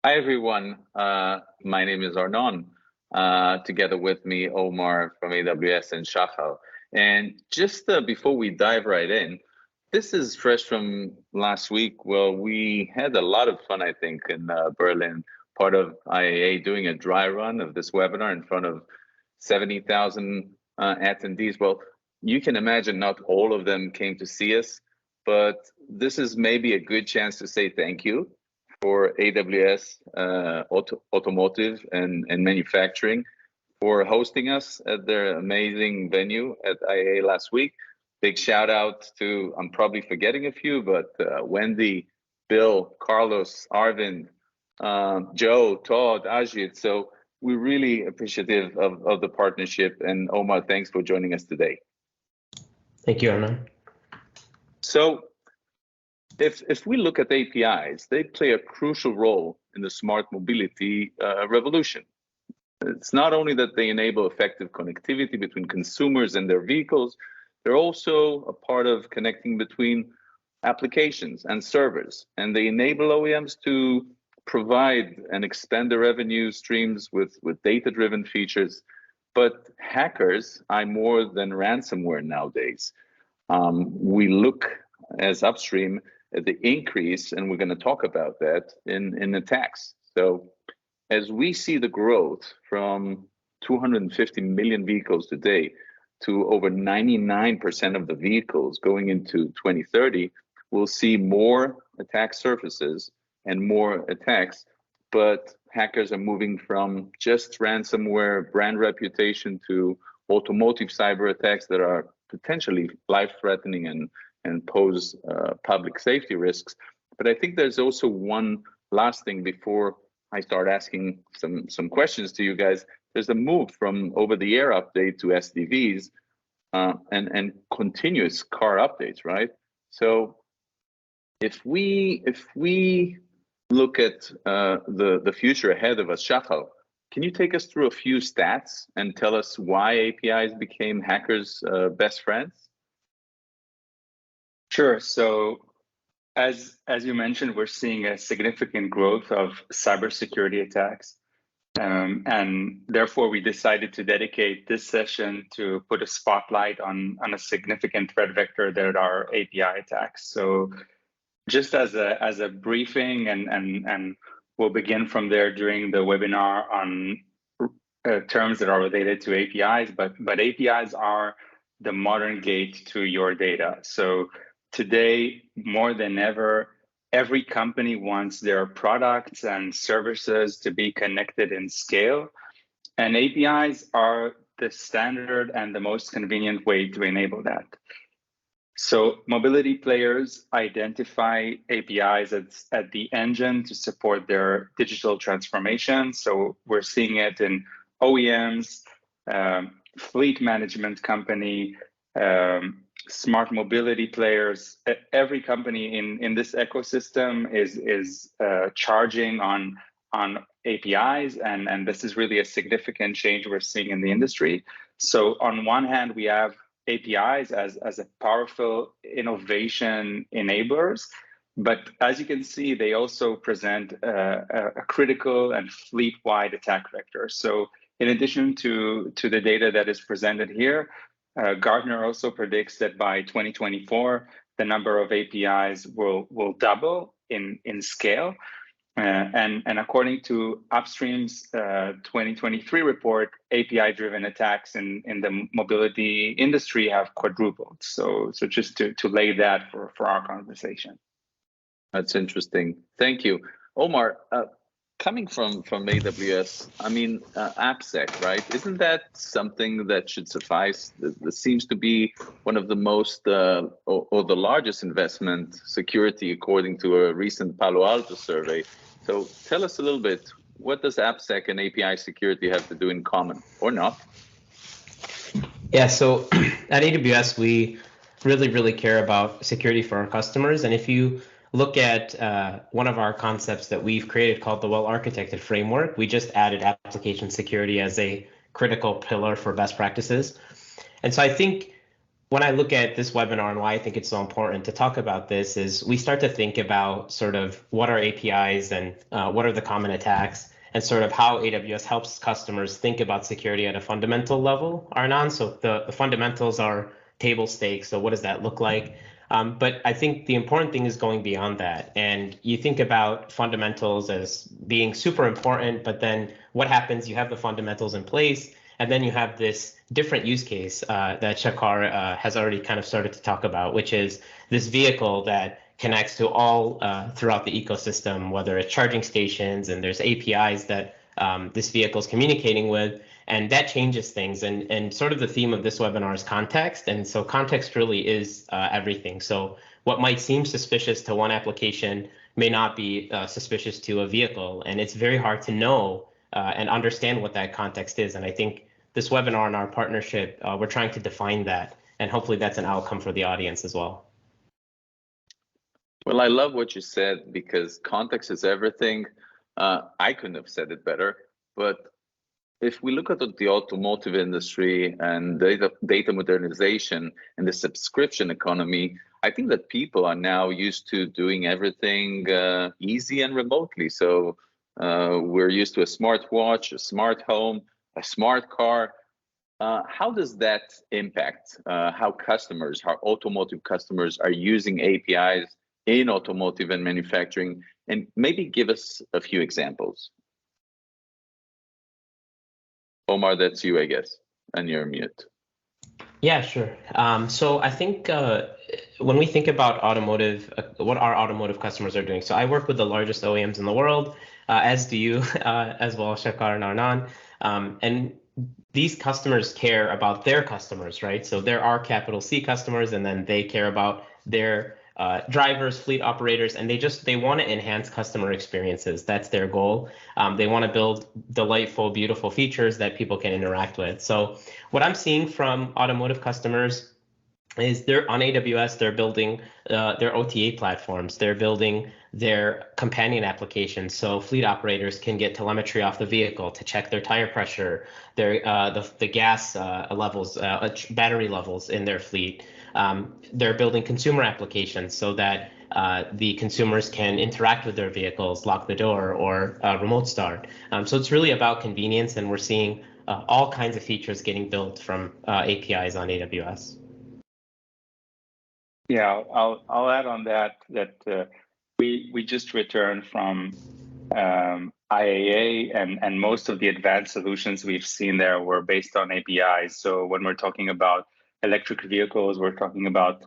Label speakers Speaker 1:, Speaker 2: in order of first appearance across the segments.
Speaker 1: Hi, everyone. My name is Arnon. Together with me, Omar from AWS and Shachal. And just before we dive right in, this is fresh from last week. Well, we had a lot of fun, I think, in Berlin, part of IAA doing a dry run of this webinar in front of 70,000 attendees. Well, you can imagine not all of them came to see us, but this is maybe a good chance to say thank you for AWS Automotive and Manufacturing for hosting us at their amazing venue at IAA last week. Big shout out to, I'm probably forgetting a few, but Wendy, Bill, Carlos, Arvind, Joe, Todd, Ajit. So we're really appreciative of the partnership. And Omar, thanks for joining us today.
Speaker 2: Thank you, Arnon.
Speaker 1: So if we look at APIs, they play a crucial role in the smart mobility revolution. It's not only that they enable effective connectivity between consumers and their vehicles, they're also a part of connecting between applications and servers. And they enable OEMs to provide and expand their revenue streams with data-driven features. But hackers are more than ransomware nowadays. We look as upstream at the increase, and we're going to talk about that in attacks. So as we see the growth from 250 million vehicles today to over 99% of the vehicles going into 2030, we'll see more attack surfaces and more attacks, but hackers are moving from just ransomware brand reputation to automotive cyber attacks that are potentially life-threatening and pose public safety risks. But I think there's also one last thing before I start asking some questions to you guys. There's a move from over-the-air update to SDVs and continuous car updates, right? So if we look at the future ahead of us, Shachal, can you take us through a few stats and tell us why APIs became hackers' best friends?
Speaker 3: Sure. So as you mentioned, we're seeing a significant growth of cybersecurity attacks. And therefore, we decided to dedicate this session to put a spotlight on a significant threat vector that are API attacks. So just as a briefing, and we'll begin from there during the webinar on terms that are related to APIs, but APIs are the modern gate to your data. So today, more than ever, every company wants their products and services to be connected in scale. And APIs are the standard and the most convenient way to enable that. So mobility players identify APIs as at the engine to support their digital transformation. So we're seeing it in OEMs, fleet management company, smart mobility players. Every company in this ecosystem is charging on APIs, and this is really a significant change we're seeing in the industry. So on one hand, we have APIs as a powerful innovation enablers, but as you can see, they also present a critical and fleet-wide attack vector. So in addition to the data that is presented here, Gartner also predicts that by 2024, the number of APIs will double in scale. And according to Upstream's 2023 report, API-driven attacks in the mobility industry have quadrupled. So just to lay that for our conversation.
Speaker 1: That's interesting. Thank you. Omar, coming from AWS, I mean, AppSec, right? Isn't that something that should suffice? That seems to be one of the most or the largest investment security according to a recent Palo Alto survey. So tell us a little bit, what does AppSec and API security have to do in common or not?
Speaker 2: Yeah, so at AWS, we really care about security for our customers. And if you look at one of our concepts that we've created called the well-architected framework, we just added application security as a critical pillar for best practices. And so I think when I look at this webinar and why I think it's so important to talk about this is we start to think about sort of what are APIs and what are the common attacks and sort of how AWS helps customers think about security at a fundamental level, Arnon. So the fundamentals are table stakes. So what does that look like? But I think the important thing is going beyond that. And you think about fundamentals as being super important, but then what happens? You have the fundamentals in place, and then you have this different use case that Shakar has already kind of started to talk about, which is this vehicle that connects to all throughout the ecosystem, whether it's charging stations and there's APIs that this vehicle is communicating with, and that changes things. And sort of the theme of this webinar is context, and so context really is everything. So what might seem suspicious to one application may not be suspicious to a vehicle, and it's very hard to know and understand what that context is. And I think this webinar and our partnership, we're trying to define that, and hopefully that's an outcome for the audience as well.
Speaker 1: Well, I love what you said because context is everything. I couldn't have said it better, but if we look at the automotive industry and data modernization and the subscription economy, I think that people are now used to doing everything easy and remotely. So we're used to a smartwatch, a smart home, a smart car. How does that impact how automotive customers are using APIs in automotive and manufacturing? And maybe give us a few examples. Omar, that's you, I guess, and you're mute.
Speaker 2: Yeah, sure. So I think when we think about automotive, what our automotive customers are doing. So I work with the largest OEMs in the world, as do you, as well, Shakar and Arnon. And these customers care about their customers, right? So there are capital C customers, and then they care about their drivers, fleet operators, and they want to enhance customer experiences. That's their goal. They want to build delightful, beautiful features that people can interact with. So what I'm seeing from automotive customers is they're on AWS, they're building their OTA platforms, they're building their companion applications so fleet operators can get telemetry off the vehicle to check their tire pressure, their the gas levels, battery levels in their fleet. They're building consumer applications so that the consumers can interact with their vehicles, lock the door, or remote start. So it's really about convenience, and we're seeing all kinds of features getting built from APIs on AWS.
Speaker 3: Yeah, I'll add on that we just returned from IAA, and most of the advanced solutions we've seen there were based on APIs. So when we're talking about electric vehicles, we're talking about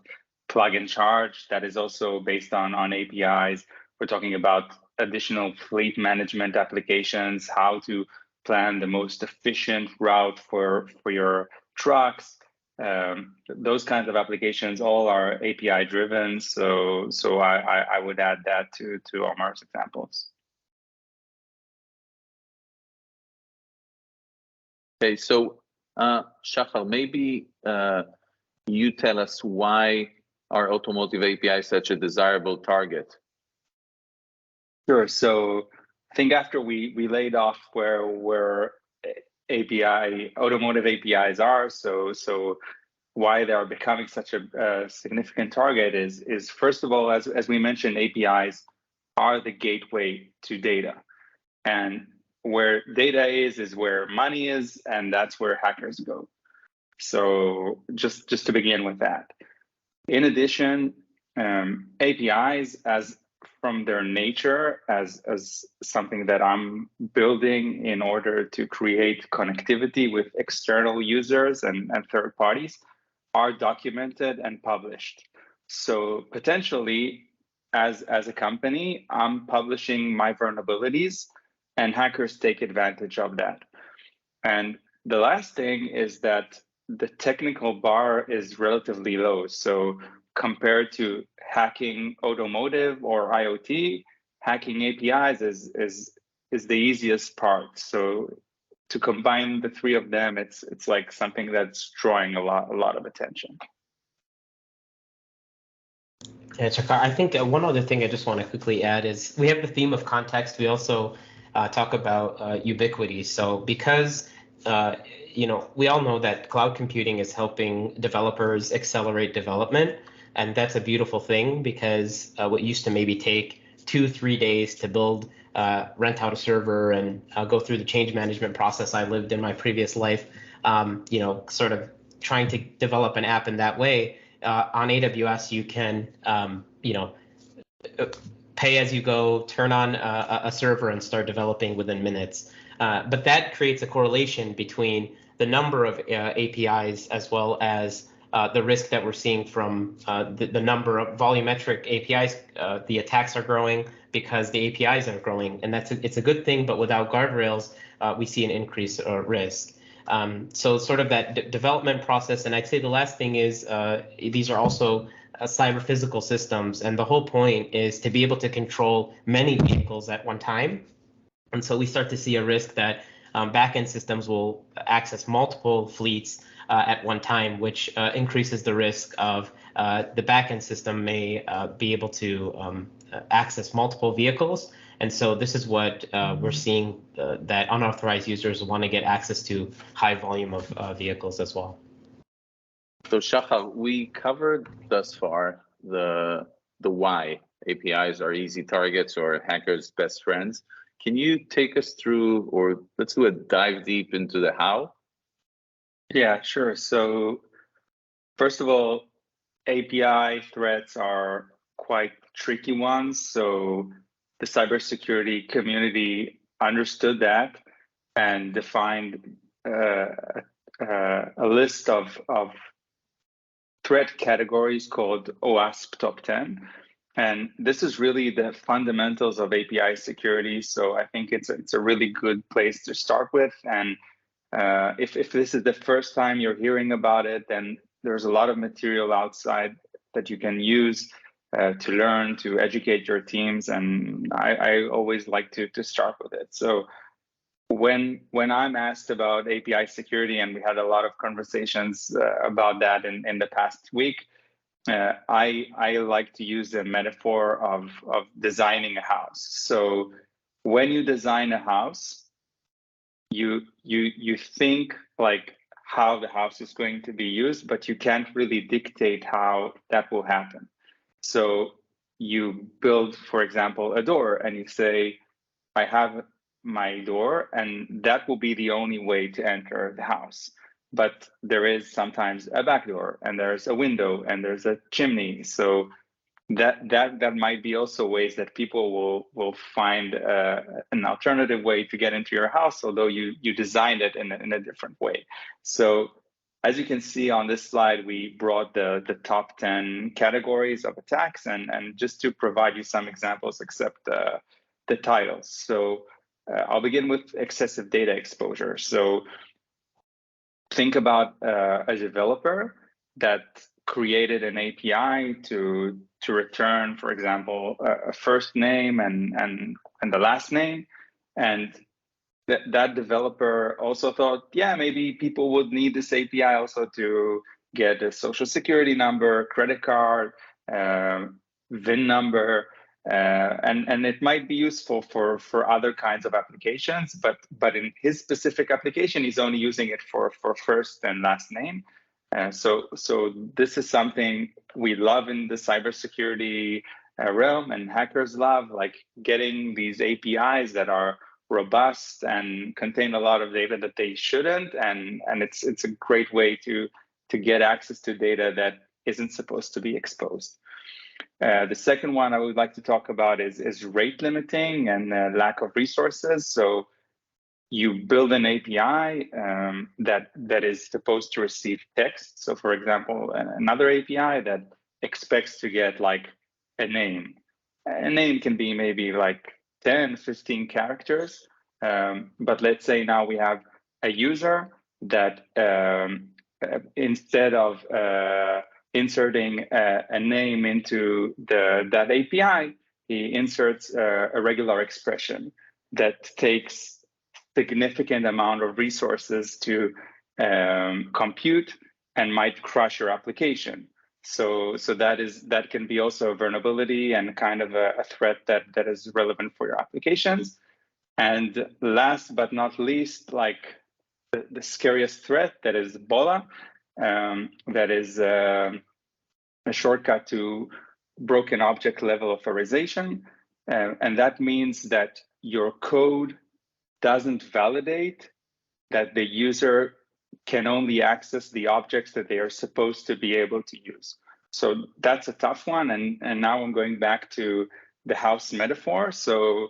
Speaker 3: plug and charge that is also based on APIs. We're talking about additional fleet management applications, how to plan the most efficient route for your trucks. Those kinds of applications all are API driven. So I would add that to Omar's examples.
Speaker 1: Okay, so Shachar, maybe you tell us why are automotive API such a desirable target?
Speaker 3: Sure. So I think after we laid off where automotive APIs are, so why they are becoming such a significant target is first of all, as we mentioned, APIs are the gateway to data, and where data is where money is, and that's where hackers go. So just to begin with that. In addition, APIs as from their nature as something that I'm building in order to create connectivity with external users and third parties are documented and published. So potentially, as a company, I'm publishing my vulnerabilities and hackers take advantage of that. And the last thing is that the technical bar is relatively low. So compared to hacking automotive or IoT, hacking APIs is the easiest part. So to combine the three of them, it's like something that's drawing a lot of attention.
Speaker 2: Yeah, Shakar, I think one other thing I just want to quickly add is we have the theme of context. We also talk about ubiquity. So because we all know that cloud computing is helping developers accelerate development, and that's a beautiful thing because what used to maybe take 2-3 days to build, rent out a server, and go through the change management process I lived in my previous life, sort of trying to develop an app in that way. On AWS, you can, pay as you go, turn on a server and start developing within minutes. But that creates a correlation between the number of APIs as well as the risk that we're seeing from the number of volumetric APIs. The attacks are growing because the APIs are growing, and it's a good thing. But without guardrails, we see an increased risk. So sort of that development process. And I'd say the last thing is these are also cyber physical systems, and the whole point is to be able to control many vehicles at one time. And so we start to see a risk that backend systems will access multiple fleets at one time, which increases the risk of the backend system may be able to access multiple vehicles. And so this is what we're seeing, that unauthorized users want to get access to high volume of vehicles as well.
Speaker 1: So Shahar, we covered thus far the why APIs are easy targets or hackers' best friends. Can you take us through, or let's do a dive deep into the how?
Speaker 3: Yeah, sure. So first of all, API threats are quite tricky ones. So the cybersecurity community understood that and defined a list of threat categories called OWASP Top 10. And this is really the fundamentals of API security. So I think it's a really good place to start with. And if this is the first time you're hearing about it, then there's a lot of material outside that you can use to learn, to educate your teams. And I always like to start with it. So when I'm asked about API security, and we had a lot of conversations about that in the past week, I like to use the metaphor of designing a house. So when you design a house, you think like how the house is going to be used, but you can't really dictate how that will happen. So you build, for example, a door, and you say, I have my door, and that will be the only way to enter the house. But there is sometimes a back door, and there's a window, and there's a chimney. So that might be also ways that people will find an alternative way to get into your house, although you designed it in a different way. So as you can see on this slide, we brought the top 10 categories of attacks, and just to provide you some examples, except the titles. So I'll begin with excessive data exposure. So think about a developer that created an API to return, for example, a first name and the last name, and that developer also thought, yeah, maybe people would need this API also to get a social security number, credit card, VIN number, and it might be useful for other kinds of applications, but in his specific application, he's only using it for first and last name. So this is something we love in the cybersecurity realm, and hackers love, like getting these APIs that are robust and contain a lot of data that they shouldn't, and it's a great way to get access to data that isn't supposed to be exposed. The second one I would like to talk about is rate limiting and lack of resources. So you build an API that is supposed to receive text. So for example, another API that expects to get like a name. A name can be maybe like 10, 15 characters. But let's say now we have a user that instead of inserting a name into that API, he inserts a regular expression that takes significant amount of resources to compute and might crush your application. So that can be also a vulnerability and kind of a threat that is relevant for your applications. And last but not least, like the scariest threat, that is Ebola, that is a shortcut to broken object level authorization. And that means that your code doesn't validate that the user can only access the objects that they are supposed to be able to use. So that's a tough one. And now I'm going back to the house metaphor. So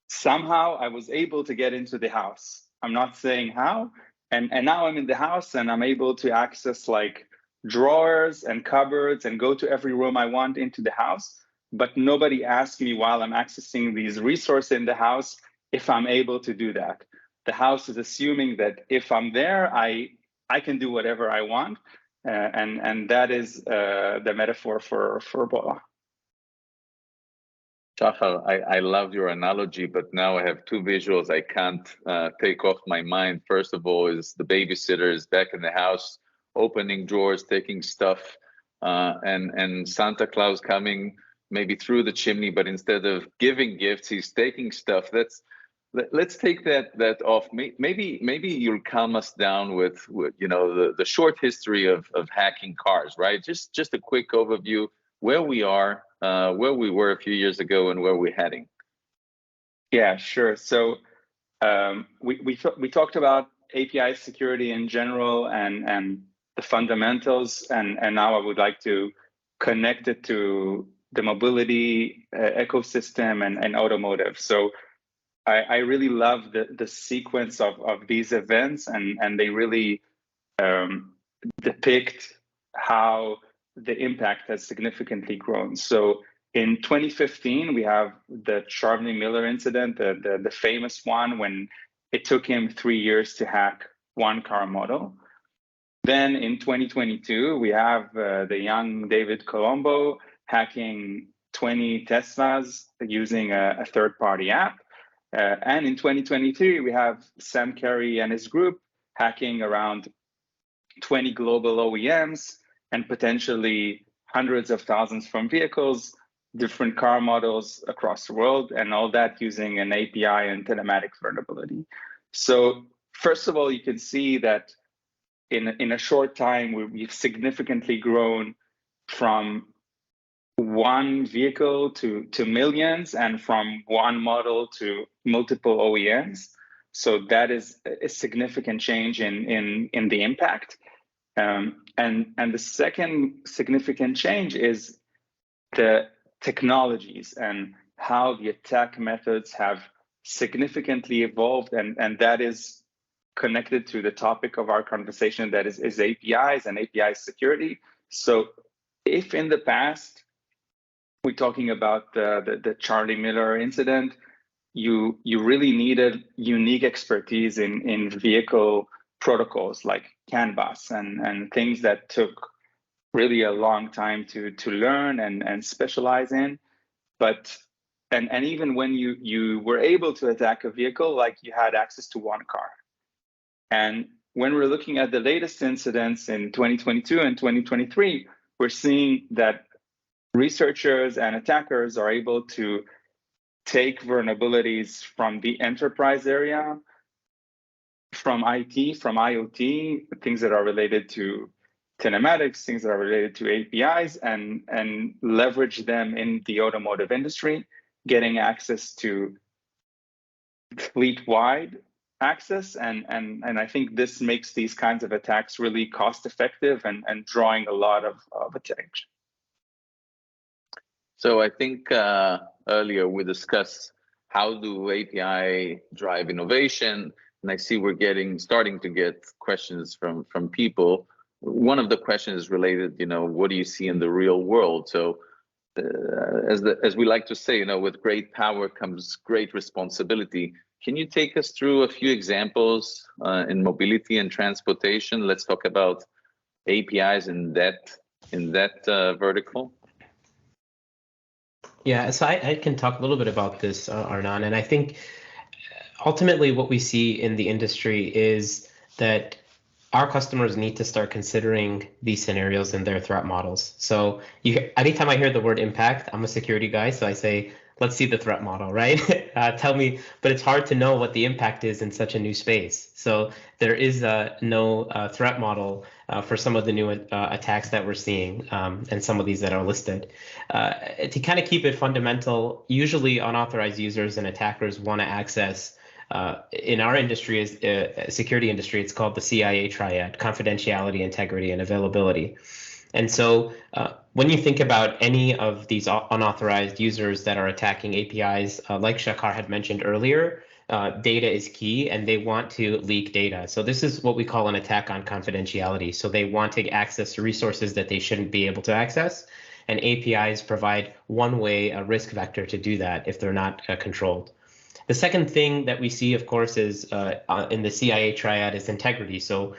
Speaker 3: somehow I was able to get into the house. I'm not saying how. And now I'm in the house and I'm able to access like drawers and cupboards and go to every room I want into the house. But nobody asked me while I'm accessing these resources in the house if I'm able to do that. The house is assuming that if I'm there, I can do whatever I want. And that is the metaphor for Ebola.
Speaker 1: Shachar, I love your analogy, but now I have two visuals I can't take off my mind. First of all is the babysitter is back in the house, opening drawers, taking stuff, and Santa Claus coming maybe through the chimney, but instead of giving gifts, he's taking stuff. Let's take that off. Maybe you'll calm us down with the short history of hacking cars, right? Just a quick overview where we are, where we were a few years ago, and where we're heading.
Speaker 3: Yeah, sure. So we talked about API security in general and the fundamentals, and now I would like to connect it to the mobility ecosystem and automotive. So I really love the sequence of these events, and they really depict how the impact has significantly grown. So in 2015, we have the Charlie Miller incident, the famous one when it took him 3 years to hack one car model. Then in 2022, we have the young David Colombo hacking 20 Teslas using a third-party app. And in 2023, we have Sam Carey and his group hacking around 20 global OEMs and potentially hundreds of thousands from vehicles, different car models across the world, and all that using an API and telematics vulnerability. So first of all, you can see that in a short time, we've significantly grown from one vehicle to millions, and from one model to multiple OEMs. So that is a significant change in the impact. And the second significant change is the technologies and how the attack methods have significantly evolved, and that is connected to the topic of our conversation, that is APIs and API security. So if in the past, we're talking about the Charlie Miller incident, you really needed unique expertise in vehicle protocols like Canvas and things that took really a long time to learn and specialize in. But and even when you were able to attack a vehicle, like you had access to one car. And when we're looking at the latest incidents in 2022 and 2023, we're seeing that researchers and attackers are able to take vulnerabilities from the enterprise area, from IT, from IoT, things that are related to telematics, things that are related to APIs, and leverage them in the automotive industry, getting access to fleet-wide access. And I think this makes these kinds of attacks really cost-effective and drawing a lot of attention.
Speaker 1: So I think earlier we discussed how do API drive innovation, and I see we're starting to get questions from people. One of the questions is related, what do you see in the real world? So as we like to say, with great power comes great responsibility. Can you take us through a few examples in mobility and transportation? Let's talk about APIs in that vertical.
Speaker 2: Yeah, so I can talk a little bit about this, Arnon, and I think ultimately what we see in the industry is that our customers need to start considering these scenarios in their threat models. So anytime I hear the word impact, I'm a security guy, so I say, let's see the threat model, right? tell me, but it's hard to know what the impact is in such a new space. So there is no threat model for some of the new attacks that we're seeing, and some of these that are listed. To kind of keep it fundamental, usually unauthorized users and attackers want to access, in our industry, as security industry, it's called the CIA triad: confidentiality, integrity, and availability. And so when you think about any of these unauthorized users that are attacking APIs, like Shakar had mentioned earlier, data is key, and they want to leak data. So this is what we call an attack on confidentiality. So they want to access resources that they shouldn't be able to access, and APIs provide one way, a risk vector, to do that if they're not controlled. The second thing that we see, of course, is in the CIA triad is integrity. So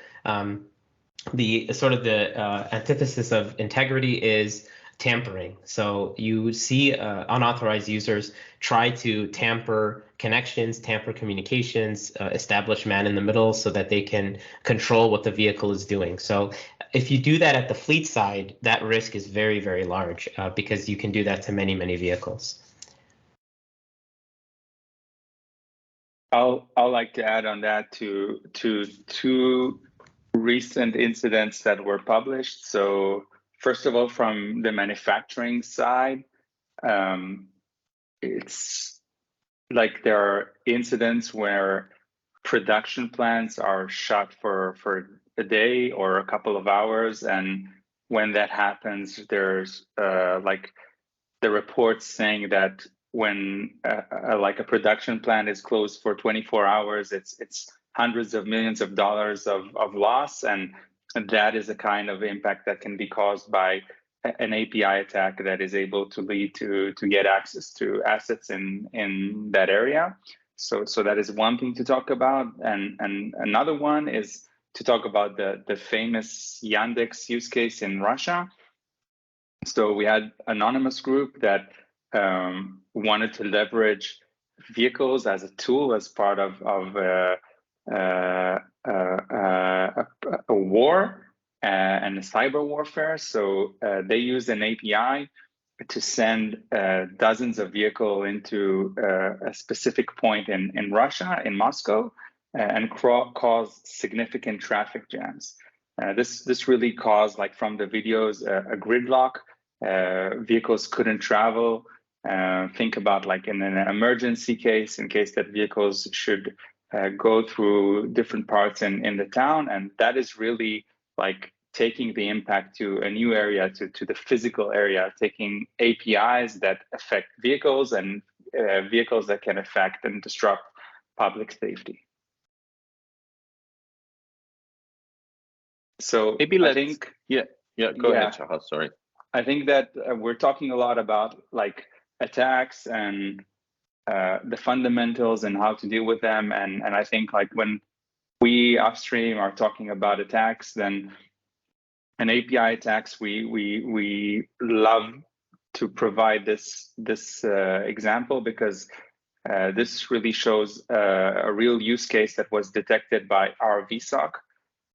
Speaker 2: the sort of the antithesis of integrity is tampering. So you see unauthorized users try to tamper connections, tamper communications, establish man in the middle so that they can control what the vehicle is doing. So if you do that at the fleet side, that risk is very, very large because you can do that to many, many vehicles.
Speaker 3: I'll like to add on that to two recent incidents that were published. So first of all, from the manufacturing side, it's like there are incidents where production plants are shut for a day or a couple of hours, and when that happens, there's like the reports saying that when like a production plant is closed for 24 hours, it's hundreds of millions of dollars of loss, and that is a kind of impact that can be caused by an API attack that is able to lead to get access to assets in that area. So that is one thing to talk about, and another one is to talk about the famous Yandex use case in Russia. So we had an anonymous group that wanted to leverage vehicles as a tool as part of a war and a cyber warfare. So they used an API to send dozens of vehicles into a specific point in Russia, in Moscow, and cause significant traffic jams. This really caused, like from the videos, a gridlock. Vehicles couldn't travel. Think about like in an emergency case, in case that vehicles should go through different parts in the town, and that is really like taking the impact to a new area, to the physical area, taking APIs that affect vehicles and vehicles that can affect and disrupt public safety. So
Speaker 1: maybe
Speaker 3: I think,
Speaker 1: go ahead, Shahar, sorry.
Speaker 3: I think that we're talking a lot about like attacks and the fundamentals and how to deal with them. And I think like when we upstream are talking about attacks, then an API attacks, we love to provide this example because this really shows a real use case that was detected by our VSOC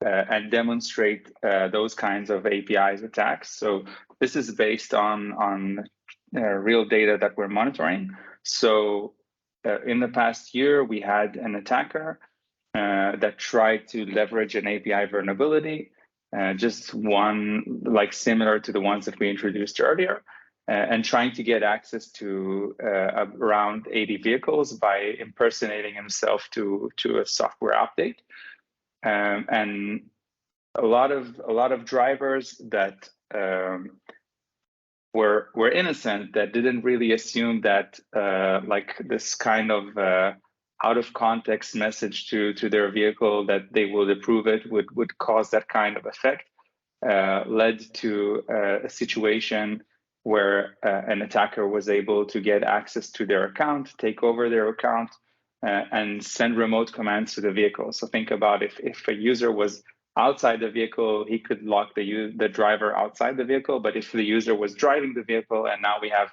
Speaker 3: and demonstrate those kinds of APIs attacks. So this is based on real data that we're monitoring. So in the past year, we had an attacker that tried to leverage an API vulnerability, just one like similar to the ones that we introduced earlier, and trying to get access to around 80 vehicles by impersonating himself to a software update. And a lot of drivers that were innocent, that didn't really assume that like this kind of out of context message to their vehicle that they will approve it would cause that kind of effect, led to a situation where an attacker was able to get access to their account, take over their account, and send remote commands to the vehicle. So think about if a user was outside the vehicle, he could lock the driver outside the vehicle. But if the user was driving the vehicle and now we have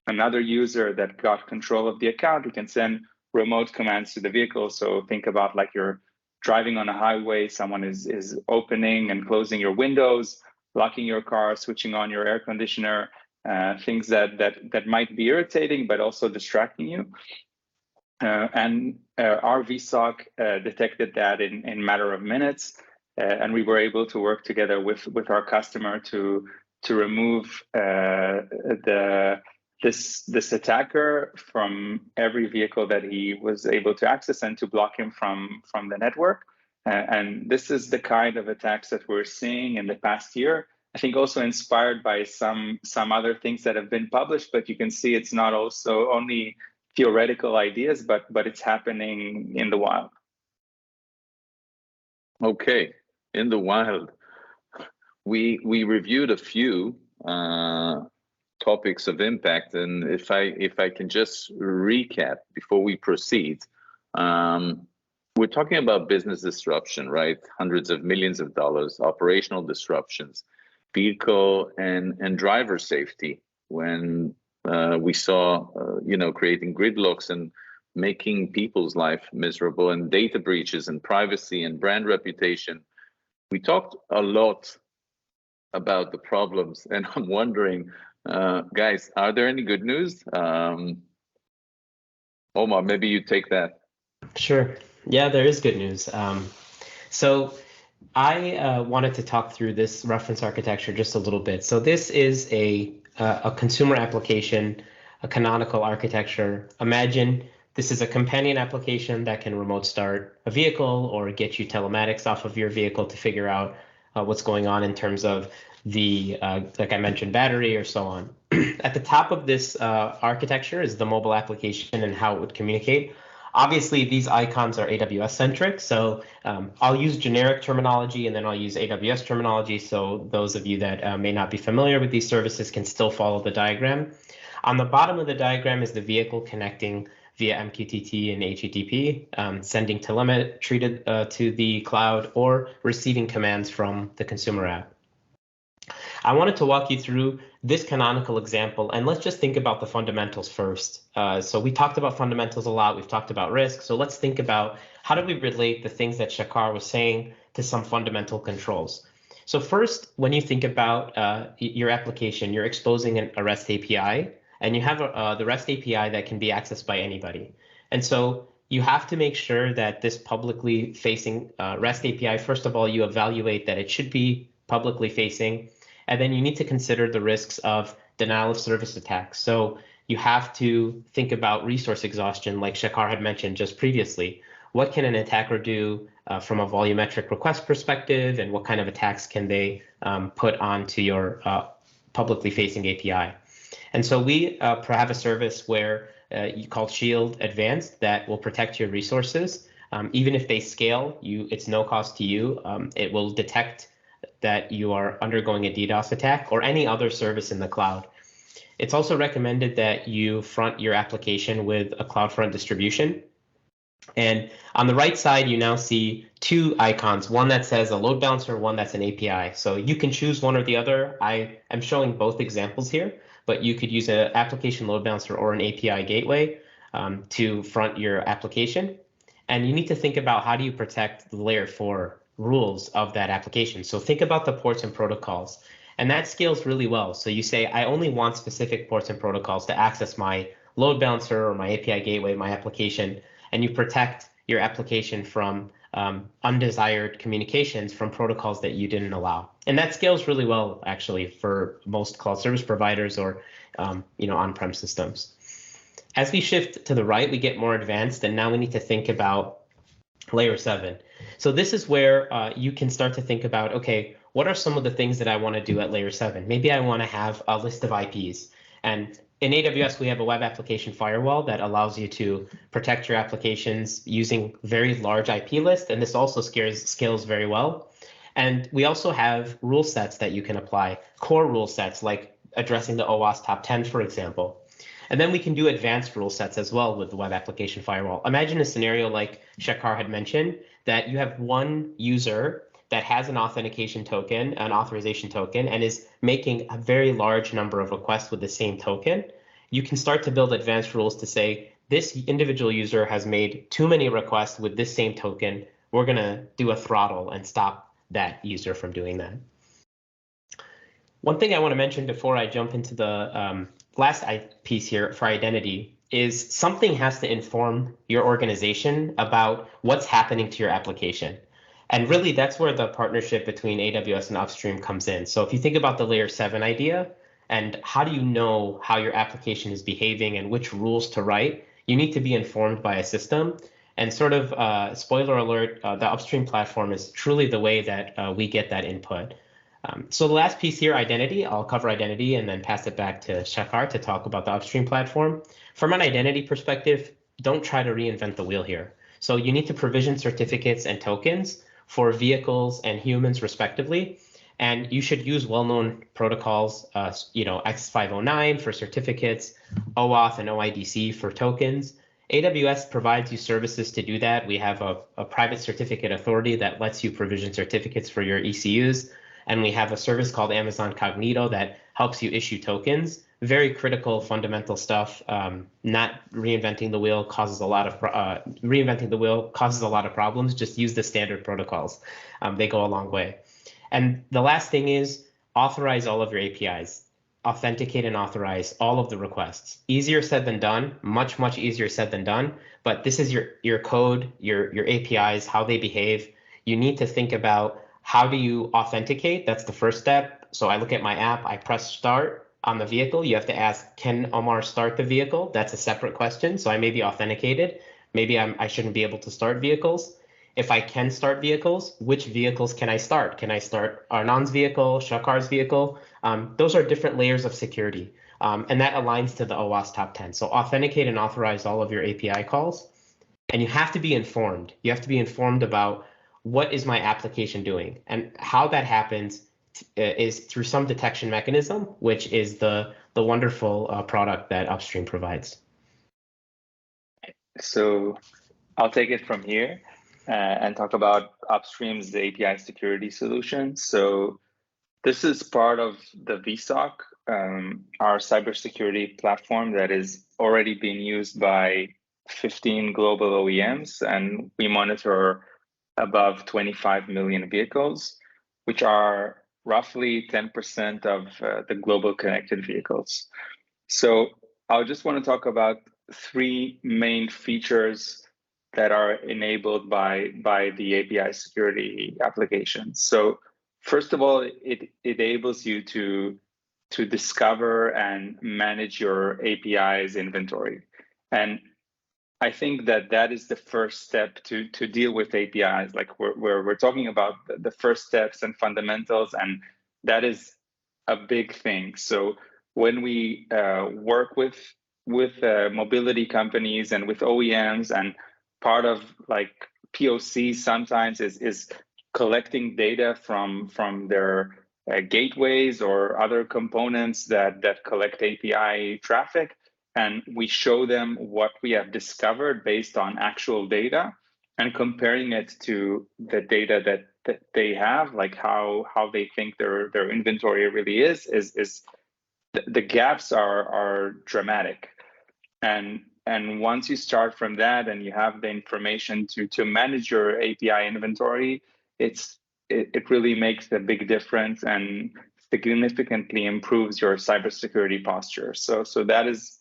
Speaker 3: another user that got control of the account, we can send remote commands to the vehicle. So think about like you're driving on a highway, someone is opening and closing your windows, locking your car, switching on your air conditioner, things that might be irritating, but also distracting you. and our VSOC detected that in a matter of minutes, and we were able to work together with our customer to remove this attacker from every vehicle that he was able to access and to block him from the network. And this is the kind of attacks that we're seeing in the past year. I think also inspired by some other things that have been published, but you can see it's not also only theoretical ideas, but it's happening in the wild.
Speaker 1: Okay, in the wild. We reviewed a few topics of impact, and if I can just recap before we proceed, we're talking about business disruption, right? Hundreds of millions of dollars, operational disruptions, vehicle and driver safety. When we saw, creating gridlocks and making people's life miserable, and data breaches and privacy and brand reputation. We talked a lot about the problems, and I'm wondering, guys, are there any good news? Omar, maybe you take that.
Speaker 2: Sure. Yeah, there is good news. So I wanted to talk through this reference architecture just a little bit. So this is a consumer application, a canonical architecture. Imagine this is a companion application that can remote start a vehicle or get you telematics off of your vehicle to figure out what's going on in terms of the, like I mentioned, battery or so on. At the top of this architecture is the mobile application and how it would communicate. Obviously, these icons are AWS centric, so I'll use generic terminology and then I'll use AWS terminology, so those of you that may not be familiar with these services can still follow the diagram. On the bottom of the diagram is the vehicle connecting via MQTT and HTTP, sending telemetry to the cloud or receiving commands from the consumer app. I wanted to walk you through this canonical example, and let's just think about the fundamentals first. So we talked about fundamentals a lot. We've talked about risk. So let's think about how do we relate the things that Shekhar was saying to some fundamental controls. So first, when you think about your application, you're exposing a REST API, and you have the REST API that can be accessed by anybody. And so you have to make sure that this publicly facing REST API, first of all, you evaluate that it should be publicly facing. And then you need to consider the risks of denial of service attacks. So you have to think about resource exhaustion, like Shekhar had mentioned just previously. What can an attacker do from a volumetric request perspective, and what kind of attacks can they put onto your publicly facing API? And so we have a service where you call Shield Advanced that will protect your resources. Even if they scale, it's no cost to you. It will detect that you are undergoing a DDoS attack or any other service in the cloud. It's also recommended that you front your application with a CloudFront distribution. And on the right side, you now see two icons, one that says a load balancer, one that's an API. So you can choose one or the other. I am showing both examples here, but you could use an application load balancer or an API gateway to front your application. And you need to think about how do you protect the layer 4 rules of that application. So think about the ports and protocols, and that scales really well. So you say, I only want specific ports and protocols to access my load balancer or my API gateway, my application, and you protect your application from undesired communications from protocols that you didn't allow. And that scales really well, actually, for most cloud service providers or on-prem systems. As we shift to the right, we get more advanced, and now we need to think about layer 7. So this is where you can start to think about, okay, what are some of the things that I want to do at layer 7? Maybe I want to have a list of IPs. And in AWS, we have a web application firewall that allows you to protect your applications using very large IP lists. And this also scales very well. And we also have rule sets that you can apply, core rule sets like addressing the OWASP top 10, for example. And then we can do advanced rule sets as well with the web application firewall. Imagine a scenario like Shekhar had mentioned, that you have one user that has an authentication token, an authorization token, and is making a very large number of requests with the same token. You can start to build advanced rules to say, this individual user has made too many requests with this same token. We're going to do a throttle and stop that user from doing that. One thing I want to mention before I jump into the last piece here for identity is something has to inform your organization about what's happening to your application. And really, that's where the partnership between AWS and Upstream comes in. So if you think about the layer 7 idea, and how do you know how your application is behaving and which rules to write, you need to be informed by a system. And sort of spoiler alert, the Upstream platform is truly the way that we get that input. So the last piece here, identity, I'll cover identity and then pass it back to Shakar to talk about the Upstream platform. From an identity perspective, don't try to reinvent the wheel here. So you need to provision certificates and tokens for vehicles and humans respectively. And you should use well-known protocols, X509 for certificates, OAuth and OIDC for tokens. AWS provides you services to do that. We have a private certificate authority that lets you provision certificates for your ECUs. And we have a service called Amazon Cognito that helps you issue tokens. Very critical, fundamental stuff. Not reinventing the wheel causes a lot of problems. Just use the standard protocols. They go a long way. And the last thing is authorize all of your APIs. Authenticate and authorize all of the requests. Easier said than done. Much, much easier said than done. But this is your code, your APIs, how they behave. You need to think about how do you authenticate? That's the first step. So I look at my app, I press start on the vehicle. You have to ask, can Omar start the vehicle? That's a separate question. So I may be authenticated. Maybe I shouldn't be able to start vehicles. If I can start vehicles, which vehicles can I start? Can I start Arnon's vehicle, Shakar's vehicle? Those are different layers of security. And that aligns to the OWASP top 10. So authenticate and authorize all of your API calls. And you have to be informed. You have to be informed about what is my application doing? And how that happens is through some detection mechanism, which is the wonderful product that Upstream provides.
Speaker 3: So I'll take it from here and talk about Upstream's API security solution. So this is part of the VSOC, our cybersecurity platform that is already being used by 15 global OEMs, and we monitor above 25 million vehicles, which are roughly 10% of the global connected vehicles. So I just want to talk about three main features that are enabled by the API security application. So first of all, it enables you to discover and manage your API's inventory. And I think that is the first step to deal with APIs. Like we're talking about the first steps and fundamentals, and that is a big thing. So when we work with mobility companies and with OEMs, and part of like POC sometimes is collecting data from their gateways or other components that collect API traffic. And we show them what we have discovered based on actual data and comparing it to the data that they have, like how they think their inventory really is the gaps are dramatic. And once you start from that and you have the information to manage your API inventory, it really makes a big difference and significantly improves your cybersecurity posture. So that is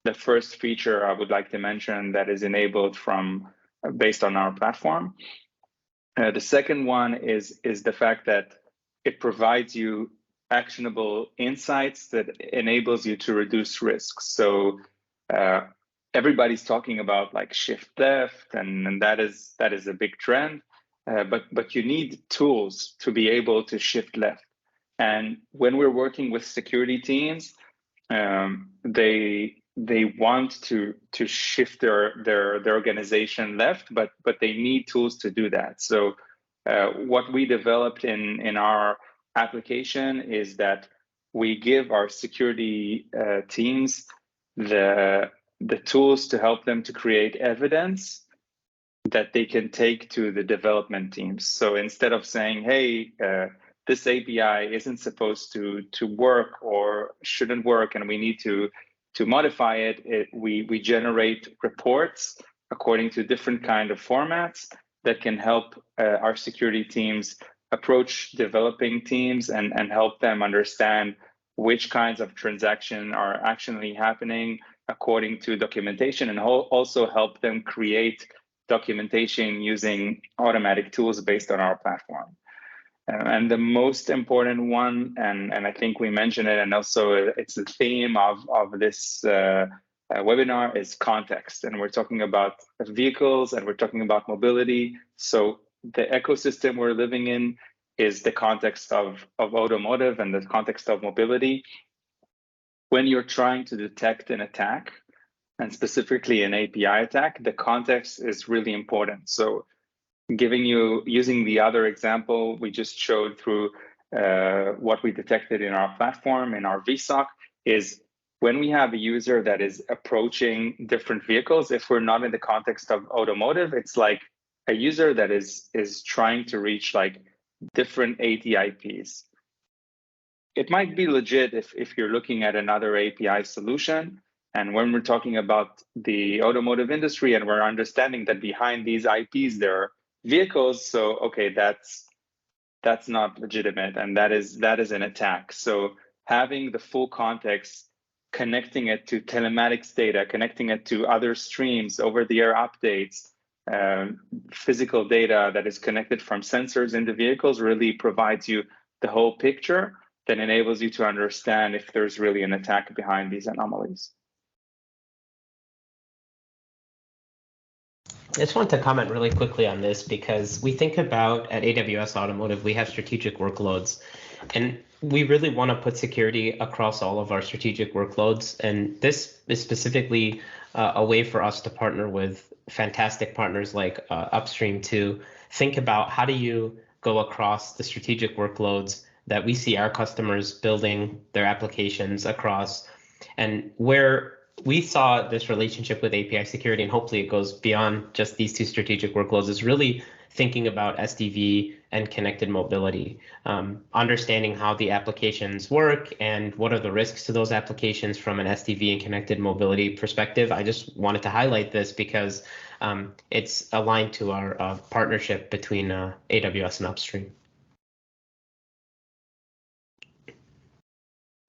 Speaker 3: the first feature I would like to mention that is enabled based on our platform. The second one is the fact that it provides you actionable insights that enables you to reduce risks. So everybody's talking about like shift left, and that is a big trend. But you need tools to be able to shift left. And when we're working with security teams, they want to shift their organization left, but they need tools to do that. So what we developed in our application is that we give our security teams the tools to help them to create evidence that they can take to the development teams. So instead of saying, hey, this API isn't supposed to work or shouldn't work and we need to modify it, we generate reports according to different kind of formats that can help our security teams approach developing teams and help them understand which kinds of transactions are actually happening, according to documentation, and also help them create documentation using automatic tools based on our platform. And the most important one, and I think we mentioned it, and also it's the theme of this webinar, is context. And we're talking about vehicles, and we're talking about mobility. So the ecosystem we're living in is the context of automotive and the context of mobility. When you're trying to detect an attack, and specifically an API attack, the context is really important. So using the other example we just showed through what we detected in our platform, in our VSOC, is when we have a user that is approaching different vehicles, if we're not in the context of automotive, it's like a user that is trying to reach like different ATIPs. It might be legit if you're looking at another API solution. And when we're talking about the automotive industry and we're understanding that behind these IPs, there are vehicles, so okay, that's not legitimate, and that is an attack. So having the full context, connecting it to telematics data, connecting it to other streams, over-the-air updates, physical data that is connected from sensors in the vehicles really provides you the whole picture that enables you to understand if there's really an attack behind these anomalies.
Speaker 2: I just want to comment really quickly on this because we think about at AWS Automotive, we have strategic workloads, and we really want to put security across all of our strategic workloads. And this is specifically a way for us to partner with fantastic partners like Upstream to think about how do you go across the strategic workloads that we see our customers building their applications across, and where we saw this relationship with API security, and hopefully it goes beyond just these two strategic workloads, is really thinking about SDV and connected mobility, understanding how the applications work and what are the risks to those applications from an SDV and connected mobility perspective. I just wanted to highlight this because it's aligned to our partnership between AWS and Upstream.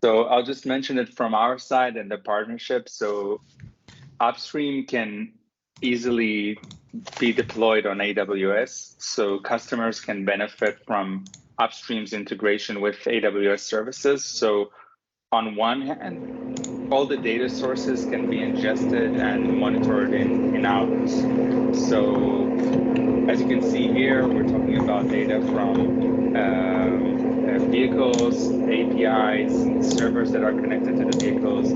Speaker 3: So I'll just mention it from our side and the partnership. So Upstream can easily be deployed on AWS. So customers can benefit from Upstream's integration with AWS services. So on one hand, all the data sources can be ingested and monitored in hours. So as you can see here, we're talking about data from vehicles, APIs, servers that are connected to the vehicles,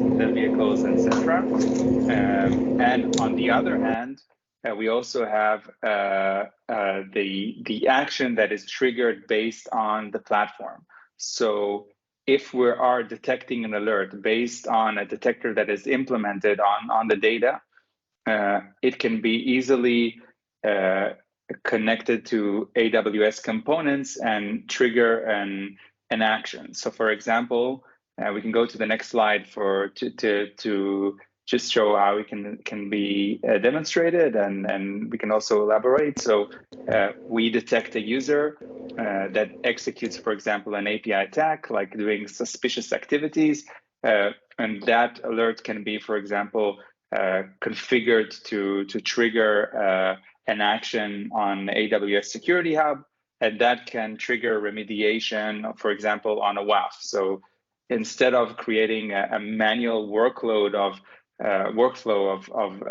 Speaker 3: etc. And on the other hand, we also have the action that is triggered based on the platform. So if we are detecting an alert based on a detector that is implemented on the data, it can be easily connected to AWS components and trigger an action. So for example, we can go to the next slide to just show how it can be demonstrated, and we can also elaborate. So we detect a user that executes, for example, an API attack, like doing suspicious activities, and that alert can be, for example, configured to trigger an action on AWS Security Hub, and that can trigger remediation, for example, on a WAF. So instead of creating a manual workflow of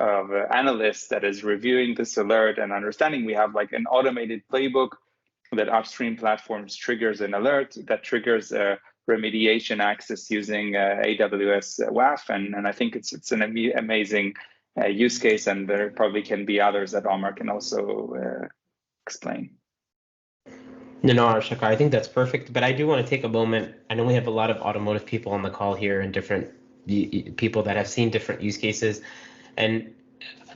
Speaker 3: analysts that is reviewing this alert and understanding, we have like an automated playbook that Upstream platforms triggers an alert that triggers a remediation access using AWS WAF, and I think it's an amazing use case, and there probably can be others that Omar can also explain.
Speaker 2: No, Shakar, I think that's perfect, but I do want to take a moment. I know we have a lot of automotive people on the call here and different people that have seen different use cases, and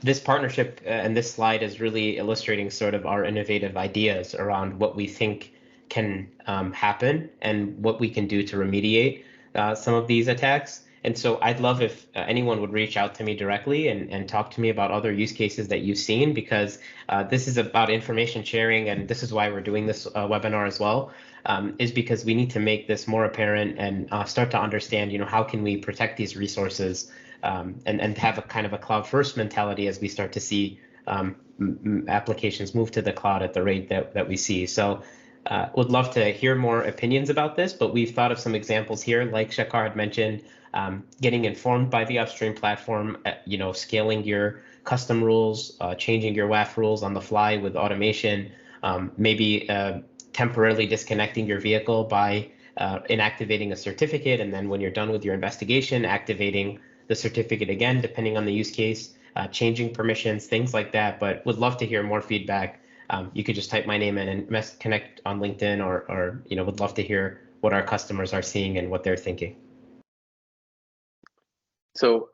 Speaker 2: this partnership and this slide is really illustrating sort of our innovative ideas around what we think can happen and what we can do to remediate some of these attacks. And so I'd love if anyone would reach out to me directly and talk to me about other use cases that you've seen, because this is about information sharing, and this is why we're doing this webinar as well. is because we need to make this more apparent and start to understand, how can we protect these resources and have a kind of a cloud first mentality as we start to see applications move to the cloud at the rate that we see. So would love to hear more opinions about this, but we've thought of some examples here, like Shakar had mentioned, getting informed by the upstream platform, scaling your custom rules, changing your WAF rules on the fly with automation, maybe temporarily disconnecting your vehicle by inactivating a certificate, and then when you're done with your investigation, activating the certificate again, depending on the use case, changing permissions, things like that. But would love to hear more feedback. You could just type my name in and connect on LinkedIn, or would love to hear what our customers are seeing and what they're thinking.
Speaker 1: So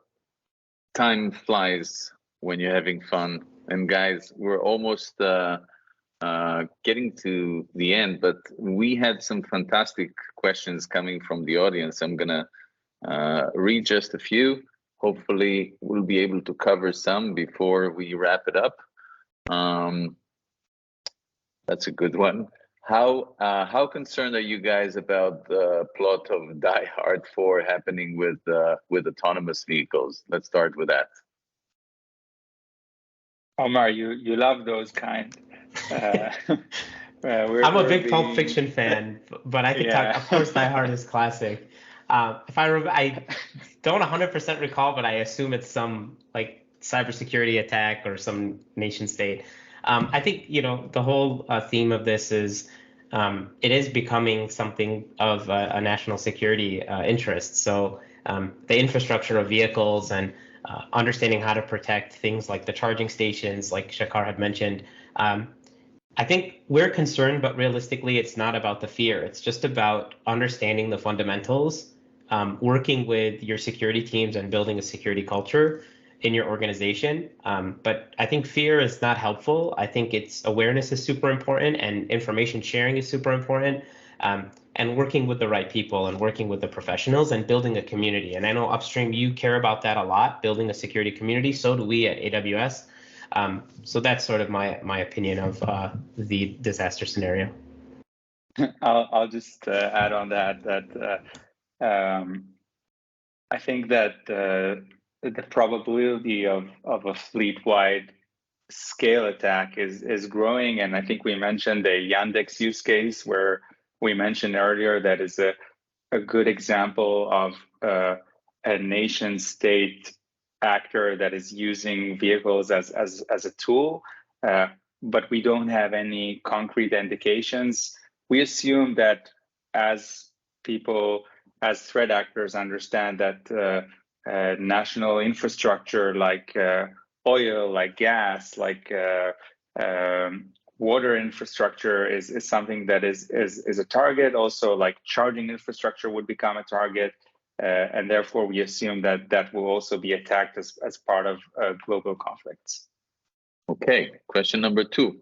Speaker 1: time flies when you're having fun. And guys, we're almost getting to the end, but we had some fantastic questions coming from the audience. I'm gonna read just a few. Hopefully we'll be able to cover some before we wrap it up. That's a good one. How concerned are you guys about the plot of Die Hard 4 happening with autonomous vehicles? Let's start with that.
Speaker 3: Omar, you love those kind.
Speaker 2: I'm a big Pulp Fiction fan, but I can talk. Of course, Die Hard is classic. I don't 100% recall, but I assume it's some like cybersecurity attack or some nation state. I think the whole theme of this is it is becoming something of a national security interest. So the infrastructure of vehicles and understanding how to protect things like the charging stations, like Shakar had mentioned. I think we're concerned, but realistically, it's not about the fear. It's just about understanding the fundamentals, working with your security teams and building a security culture in your organization. But I think fear is not helpful. I think awareness is super important, and information sharing is super important. And working with the right people and working with the professionals and building a community. And I know upstream, you care about that a lot, building a security community. So do we at AWS. So that's sort of my opinion of the disaster scenario.
Speaker 3: I'll just add on that I think that the probability of a fleet-wide scale attack is growing, and I think we mentioned a Yandex use case where we mentioned earlier that is a good example of a nation state actor that is using vehicles as a tool, but we don't have any concrete indications. We assume that as threat actors understand that national infrastructure like oil, like gas, like water infrastructure is something that is a target. Also, like charging infrastructure would become a target, and therefore we assume that will also be attacked as part of global conflicts.
Speaker 1: Okay, question number 2.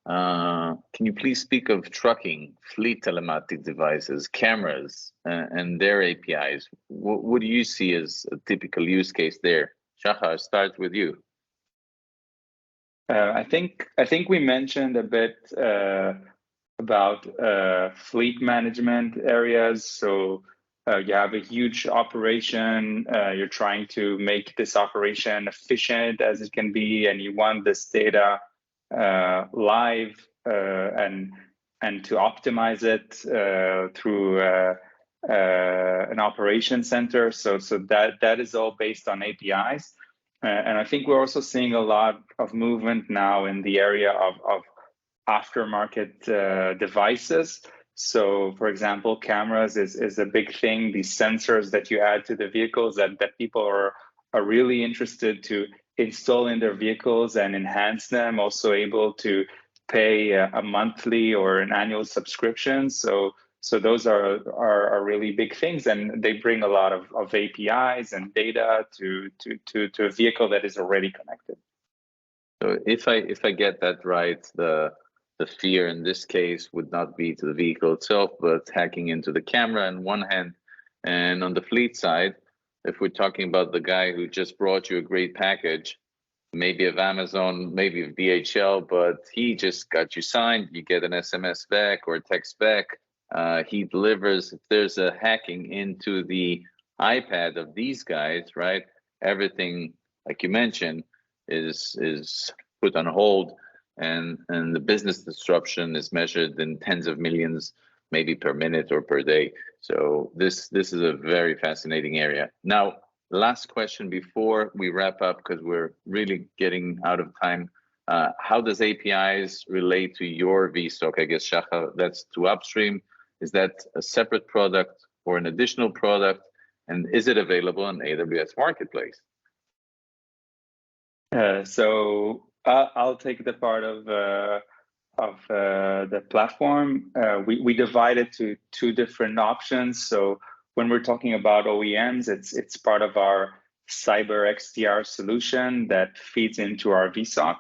Speaker 1: Can you please speak of trucking, fleet telematic devices, cameras, and their APIs? What do you see as a typical use case there? Shahar, start with you.
Speaker 3: I think we mentioned a bit about fleet management areas. So you have a huge operation. You're trying to make this operation efficient as it can be, and you want this data live and to optimize it through an operation center. So that is all based on APIs. And I think we're also seeing a lot of movement now in the area of aftermarket devices. So, for example, cameras is a big thing. These sensors that you add to the vehicles that people are really interested to install in their vehicles and enhance them. Also able to pay a monthly or an annual subscription. So those are really big things, and they bring a lot of APIs and data to a vehicle that is already connected.
Speaker 1: So if I get that right, the fear in this case would not be to the vehicle itself, but hacking into the camera on one hand, and on the fleet side, if we're talking about the guy who just brought you a great package, maybe of Amazon, maybe of DHL, but he just got you signed, you get an SMS back or a text back. he delivers. If there's a hacking into the iPad of these guys, right? Everything, like you mentioned, is put on hold, and the business disruption is measured in tens of millions, maybe per minute or per day. So this is a very fascinating area. Now, last question before we wrap up, because we're really getting out of time. How does APIs relate to your vSOC? I guess, Shachar, that's to upstream. Is that a separate product or an additional product? And is it available on AWS Marketplace?
Speaker 3: So I'll take the part of the platform. We divide it to two different options. So when we're talking about OEMs, it's part of our Cyber XDR solution that feeds into our vSOC.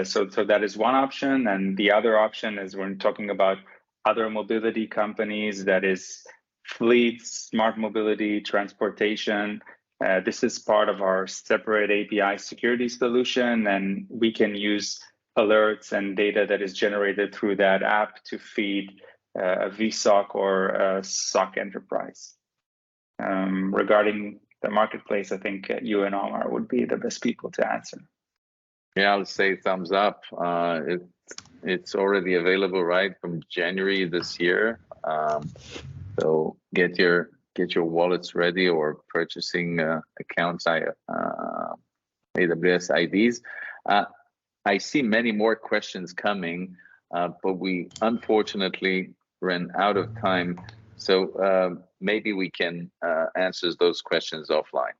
Speaker 3: So that is one option, and the other option is when talking about other mobility companies, that is fleets, smart mobility, transportation. This is part of our separate API security solution, and we can use alerts and data that is generated through that app to feed a vSOC or a SOC enterprise. Regarding the marketplace, I think you and Omar would be the best people to answer.
Speaker 1: Yeah, I'll say thumbs up. It's already available, right, from January this year. So get your wallets ready or purchasing accounts, AWS IDs. I see many more questions coming, but we unfortunately ran out of time. So maybe we can answer those questions offline.